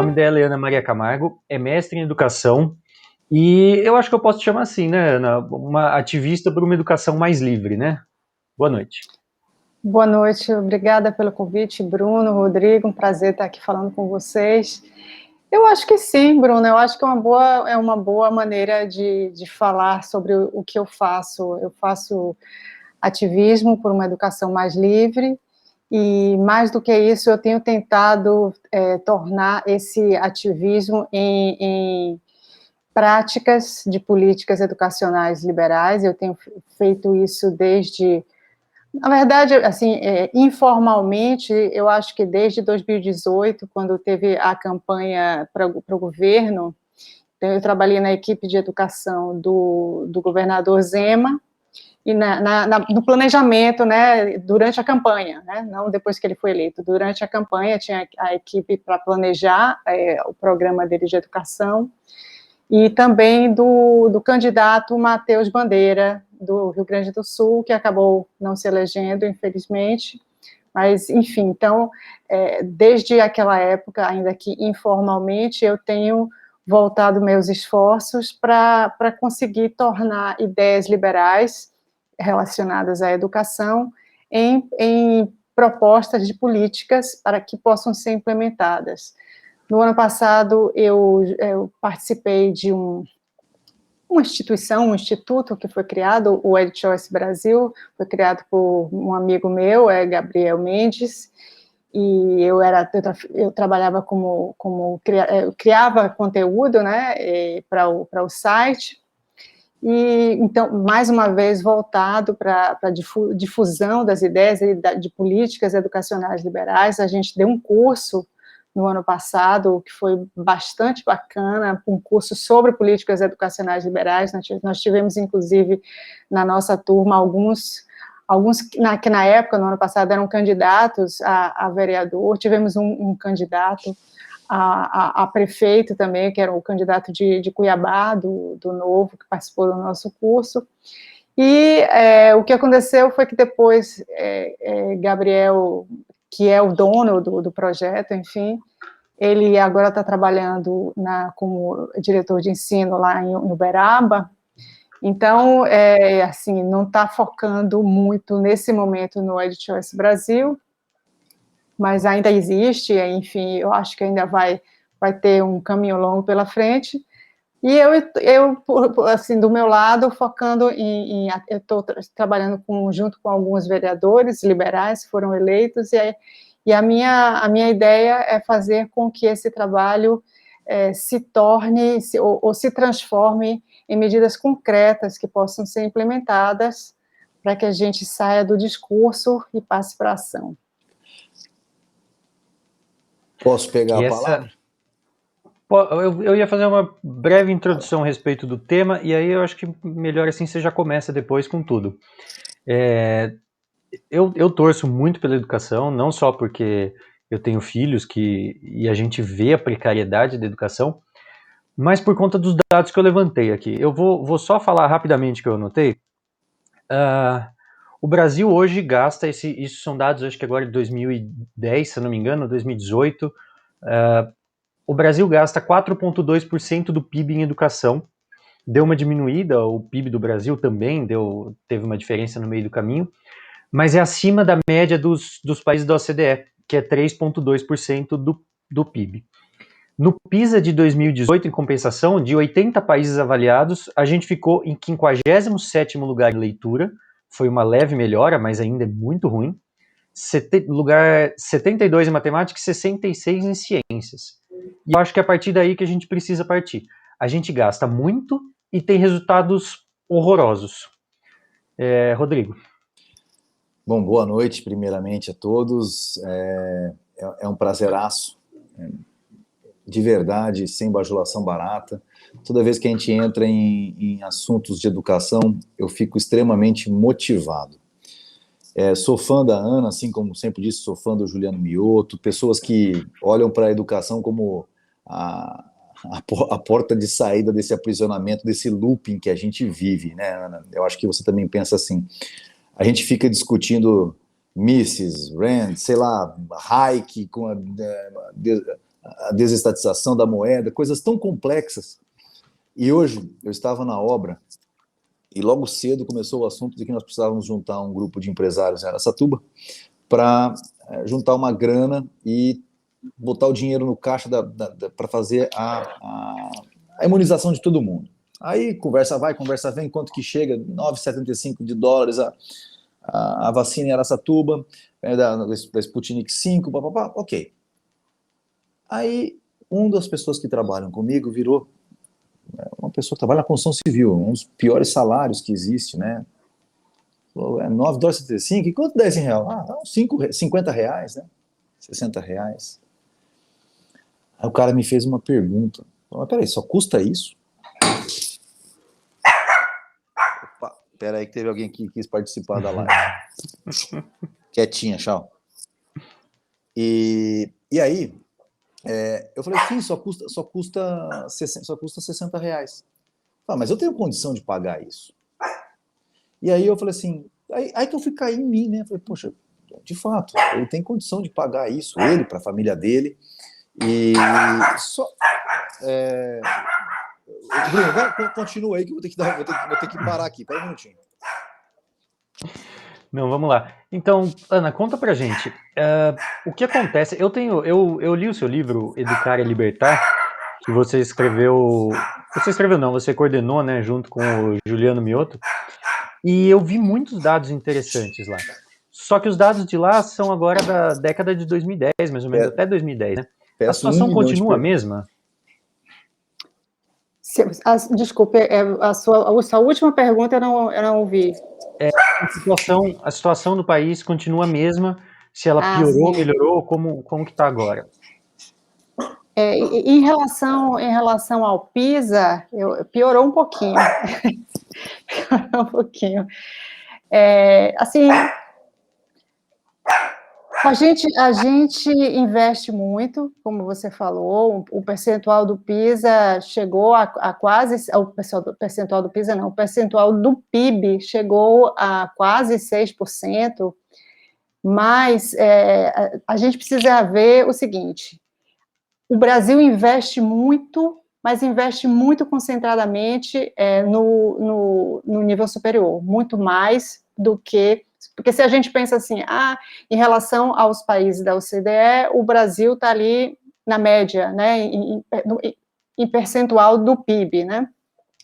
nome dela é Ana Maria Camargo, é mestre em educação e eu acho que eu posso te chamar assim, né, Ana? Uma ativista por uma educação mais livre, né? Boa noite. Boa noite, obrigada pelo convite, Bruno, Rodrigo, um prazer estar aqui falando com vocês. Eu acho que sim, Bruno, eu acho que é uma boa maneira de falar sobre o que eu faço. Eu faço ativismo por uma educação mais livre, e mais do que isso, eu tenho tentado tornar esse ativismo em práticas de políticas educacionais liberais. Eu tenho feito isso desde... Na verdade, assim, informalmente, eu acho que desde 2018, quando teve a campanha para o governo, então eu trabalhei na equipe de educação do governador Zema, e no planejamento, né, durante a campanha, né, não depois que ele foi eleito, durante a campanha tinha a equipe para planejar o programa dele de educação, e também do candidato Matheus Bandeira, do Rio Grande do Sul, que acabou não se elegendo, infelizmente, mas, enfim, então, desde aquela época, ainda que informalmente, eu tenho voltado meus esforços para conseguir tornar ideias liberais relacionadas à educação em propostas de políticas para que possam ser implementadas. No ano passado, eu participei de uma instituição, um instituto que foi criado, o EdChoice Brasil, foi criado por um amigo meu, Gabriel Mendes, e eu trabalhava eu criava conteúdo, né, para o site, e então, mais uma vez, voltado para a difusão das ideias e de políticas educacionais liberais. A gente deu um curso no ano passado, que foi bastante bacana, um curso sobre políticas educacionais liberais. Nós tivemos, inclusive, na nossa turma, alguns que na época, no ano passado, eram candidatos a vereador. Tivemos um candidato a prefeito também, que era o candidato de Cuiabá, do Novo, que participou do nosso curso. E o que aconteceu foi que depois Gabriel, que é o dono do projeto, enfim, ele agora está trabalhando como diretor de ensino lá em Uberaba. Então, assim, não está focando muito nesse momento no EdChoice Brasil, mas ainda existe, enfim, eu acho que ainda vai ter um caminho longo pela frente. E eu assim, do meu lado, focando eu estou trabalhando junto com alguns vereadores liberais que foram eleitos, e a minha ideia é fazer com que esse trabalho se torne, ou se transforme em medidas concretas que possam ser implementadas para que a gente saia do discurso e passe para a ação. Posso pegar a palavra? Eu ia fazer uma breve introdução a respeito do tema, e aí eu acho que melhor assim você já começa depois com tudo. Eu torço muito pela educação, não só porque eu tenho filhos e a gente vê a precariedade da educação, mas por conta dos dados que eu levantei aqui. Eu vou só falar rapidamente o que eu anotei. O Brasil hoje gasta, isso são dados, acho que agora de 2010, se eu não me engano, 2018, o Brasil gasta 4,2% do PIB em educação. Deu uma diminuída, o PIB do Brasil também teve uma diferença no meio do caminho, mas é acima da média dos países da OCDE, que é 3,2% do PIB. No PISA de 2018, em compensação, de 80 países avaliados, a gente ficou em 57º lugar em leitura, foi uma leve melhora, mas ainda é muito ruim. Lugar 72 em matemática e 66 em ciências. E eu acho que é a partir daí que a gente precisa partir. A gente gasta muito e tem resultados horrorosos. Rodrigo. Bom, boa noite, primeiramente, a todos. É um prazeraço, de verdade, sem bajulação barata. Toda vez que a gente entra em assuntos de educação, eu fico extremamente motivado. Sou fã da Ana, assim como sempre disse, sou fã do Juliano Mioto, pessoas que olham para a educação como a porta de saída desse aprisionamento, desse looping que a gente vive, né, Ana? Eu acho que você também pensa assim. A gente fica discutindo Mises, Rand, sei lá, Hayek, com a desestatização da moeda, coisas tão complexas. E hoje eu estava na obra e logo cedo começou o assunto de que nós precisávamos juntar um grupo de empresários em Araçatuba para juntar uma grana e botar o dinheiro no caixa para fazer a imunização de todo mundo. Aí conversa vai, conversa vem, quanto que chega? 9,75 de dólares a vacina em Araçatuba, da Sputnik 5, papapá, ok. Aí uma das pessoas que trabalham comigo virou uma pessoa que trabalha na construção civil, um dos piores salários que existe, né? Falou, 9,75 e quanto 10 em real? Uns 50 reais, né? 60 reais. Aí o cara me fez uma pergunta. Mas peraí, só custa isso? Opa, peraí que teve alguém que quis participar da live. Quietinha, tchau. E aí, eu falei, sim, só custa 60 reais. Mas eu tenho condição de pagar isso. E aí eu falei assim, aí que eu fui cair em mim, né? Eu falei, poxa, de fato, ele tem condição de pagar isso, ele, para a família dele. E só... Bruno, continua aí que eu vou ter que parar aqui. Pera um minutinho. Não, vamos lá. Então, Ana, conta pra gente. O que acontece? Eu li o seu livro Educar e Libertar, que você escreveu. Você escreveu não, você coordenou, né, junto com o Juliano Mioto. E eu vi muitos dados interessantes lá. Só que os dados de lá são agora da década de 2010, mais ou menos, até 2010, né? A situação continua a mesma? Desculpe, a sua última pergunta eu não ouvi. A situação do país continua a mesma? Se ela piorou, melhorou, como que está agora? Em relação ao PISA, piorou um pouquinho. Piorou um pouquinho. Assim, a gente investe muito, como você falou, o percentual do PISA chegou a quase, o percentual do PISA não, o percentual do PIB chegou a quase 6%, mas a gente precisa ver o seguinte, o Brasil investe muito, mas investe muito concentradamente no nível superior, muito mais do que... Porque se a gente pensa assim, em relação aos países da OCDE, o Brasil está ali na média, né, em percentual do PIB, né?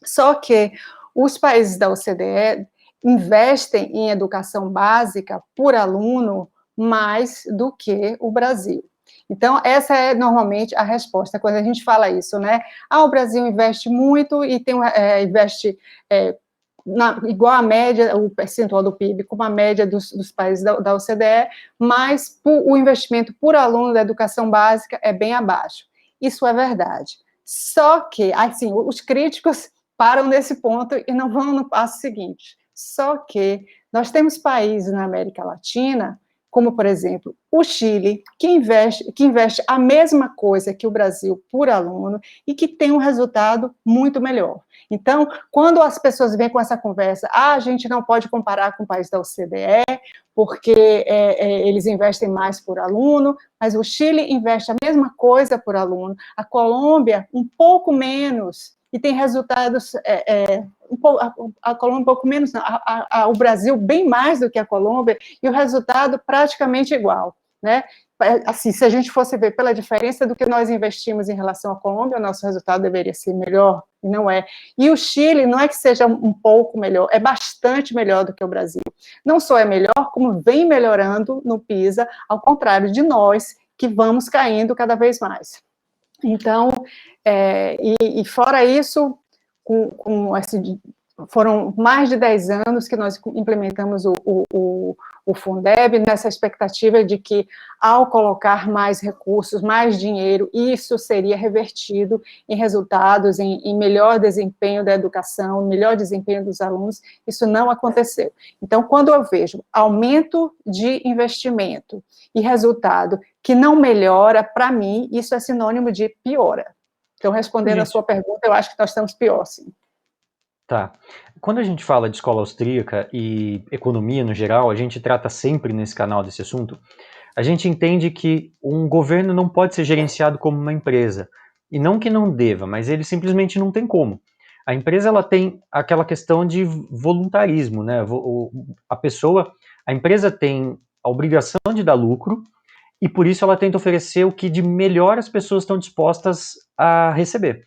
Só que os países da OCDE investem em educação básica por aluno mais do que o Brasil. Então, essa é normalmente a resposta quando a gente fala isso, né? O Brasil investe muito e investe igual a média, o percentual do PIB, como a média dos países da OCDE, mas o investimento por aluno da educação básica é bem abaixo. Isso é verdade. Só que, assim, os críticos param nesse ponto e não vão no passo seguinte. Só que nós temos países na América Latina, como, por exemplo, o Chile, que investe a mesma coisa que o Brasil por aluno e que tem um resultado muito melhor. Então, quando as pessoas vêm com essa conversa, a gente não pode comparar com o país da OCDE, porque eles investem mais por aluno, mas o Chile investe a mesma coisa por aluno, a Colômbia um pouco menos, e tem resultados, a Colômbia um pouco menos, não, o Brasil bem mais do que a Colômbia, e o resultado praticamente igual, né? Assim, se a gente fosse ver pela diferença do que nós investimos em relação à Colômbia, o nosso resultado deveria ser melhor, e não é. E o Chile não é que seja um pouco melhor, é bastante melhor do que o Brasil. Não só é melhor, como vem melhorando no PISA, ao contrário de nós, que vamos caindo cada vez mais. Então, e fora isso, foram mais de 10 anos que nós implementamos o Fundeb, nessa expectativa de que, ao colocar mais recursos, mais dinheiro, isso seria revertido em resultados, em melhor desempenho da educação, melhor desempenho dos alunos. Isso não aconteceu. Então, quando eu vejo aumento de investimento e resultado que não melhora, para mim, isso é sinônimo de piora. Então, respondendo a sua pergunta, eu acho que nós estamos pior, sim. Tá. Quando a gente fala de escola austríaca e economia no geral, a gente trata sempre nesse canal desse assunto, A gente entende que um governo não pode ser gerenciado como uma empresa. E não que não deva, mas ele simplesmente não tem como. A empresa ela tem aquela questão de voluntarismo, né? A empresa tem a obrigação de dar lucro e por isso ela tenta oferecer o que de melhor as pessoas estão dispostas a receber.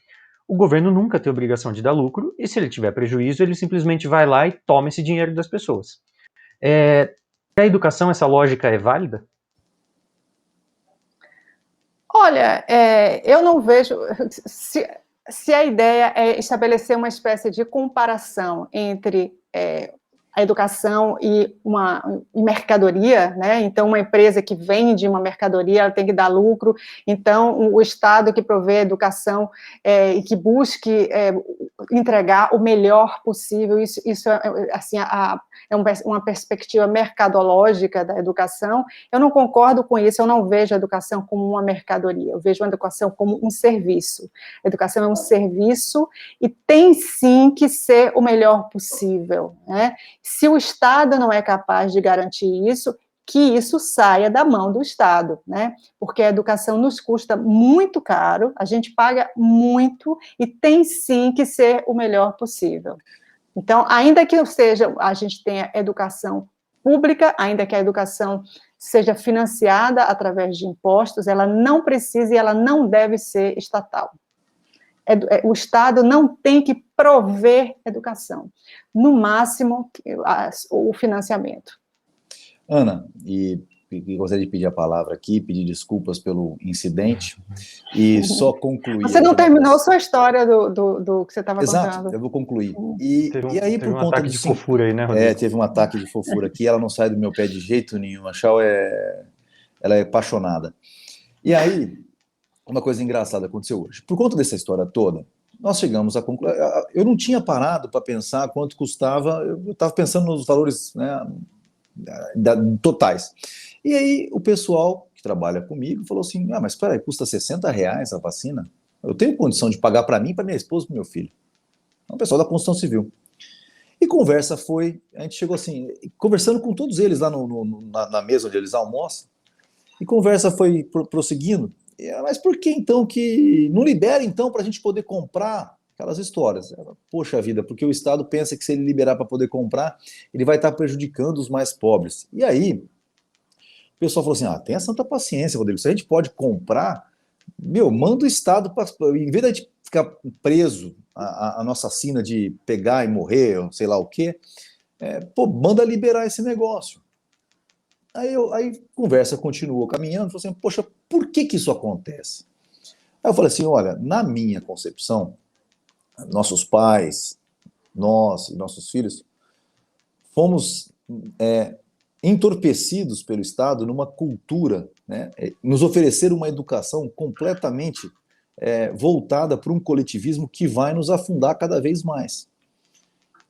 O governo nunca tem obrigação de dar lucro e se ele tiver prejuízo, ele simplesmente vai lá e toma esse dinheiro das pessoas. A educação, essa lógica é válida? Olha, eu não vejo... Se a ideia é estabelecer uma espécie de comparação entre a educação e mercadoria, né? Então, uma empresa que vende uma mercadoria, ela tem que dar lucro, então, o Estado que provê a educação e que busque entregar o melhor possível, isso assim, uma perspectiva mercadológica da educação. Eu não concordo com isso, eu não vejo a educação como uma mercadoria, eu vejo a educação como um serviço. A educação é um serviço e tem sim que ser o melhor possível, né? Se o Estado não é capaz de garantir isso, que isso saia da mão do Estado, né? Porque a educação nos custa muito caro, a gente paga muito e tem sim que ser o melhor possível. Então, ainda que a gente tenha educação pública, ainda que a educação seja financiada através de impostos, ela não precisa e ela não deve ser estatal. O Estado não tem que prover educação, no máximo o financiamento. Ana, e gostaria de pedir a palavra aqui, pedir desculpas pelo incidente e só concluir... Você não terminou sua história do que você estava contando. Exato, eu vou concluir. E aí, por conta ataque de fofura aí, né, Rodrigo? Teve um ataque de fofura aqui, ela não sai do meu pé de jeito nenhum, a Chau ela é apaixonada. E aí, uma coisa engraçada aconteceu hoje. Por conta dessa história toda, nós chegamos a concluir... Eu não tinha parado para pensar quanto custava, eu estava pensando nos valores, né, totais. E aí o pessoal que trabalha comigo falou assim, mas espera aí, custa R$60 a vacina? Eu tenho condição de pagar para mim, para minha esposa e para meu filho. É o pessoal da construção civil. E conversa foi, a gente chegou assim, conversando com todos eles lá na mesa onde eles almoçam, e conversa foi prosseguindo, mas por que então que não libera então para a gente poder comprar aquelas histórias? Poxa vida, porque o Estado pensa que se ele liberar para poder comprar, ele vai estar prejudicando os mais pobres. E aí, o pessoal falou assim, tenha santa paciência, Rodrigo, se a gente pode comprar, manda o Estado, em vez de a gente ficar preso a nossa sina de pegar e morrer, ou sei lá o quê, manda liberar esse negócio. Aí conversa continuou caminhando, falou assim, poxa, por que isso acontece? Aí eu falei assim, olha, na minha concepção, nossos pais, nós e nossos filhos, fomos entorpecidos pelo Estado numa cultura, né, nos oferecer uma educação completamente voltada para um coletivismo que vai nos afundar cada vez mais.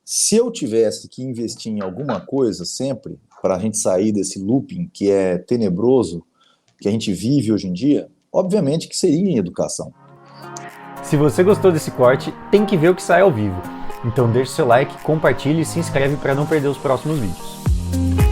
Se eu tivesse que investir em alguma coisa sempre, para a gente sair desse looping que é tenebroso, que a gente vive hoje em dia, obviamente que seria em educação. Se você gostou desse corte, tem que ver o que sai ao vivo. Então deixe seu like, compartilhe e se inscreve para não perder os próximos vídeos.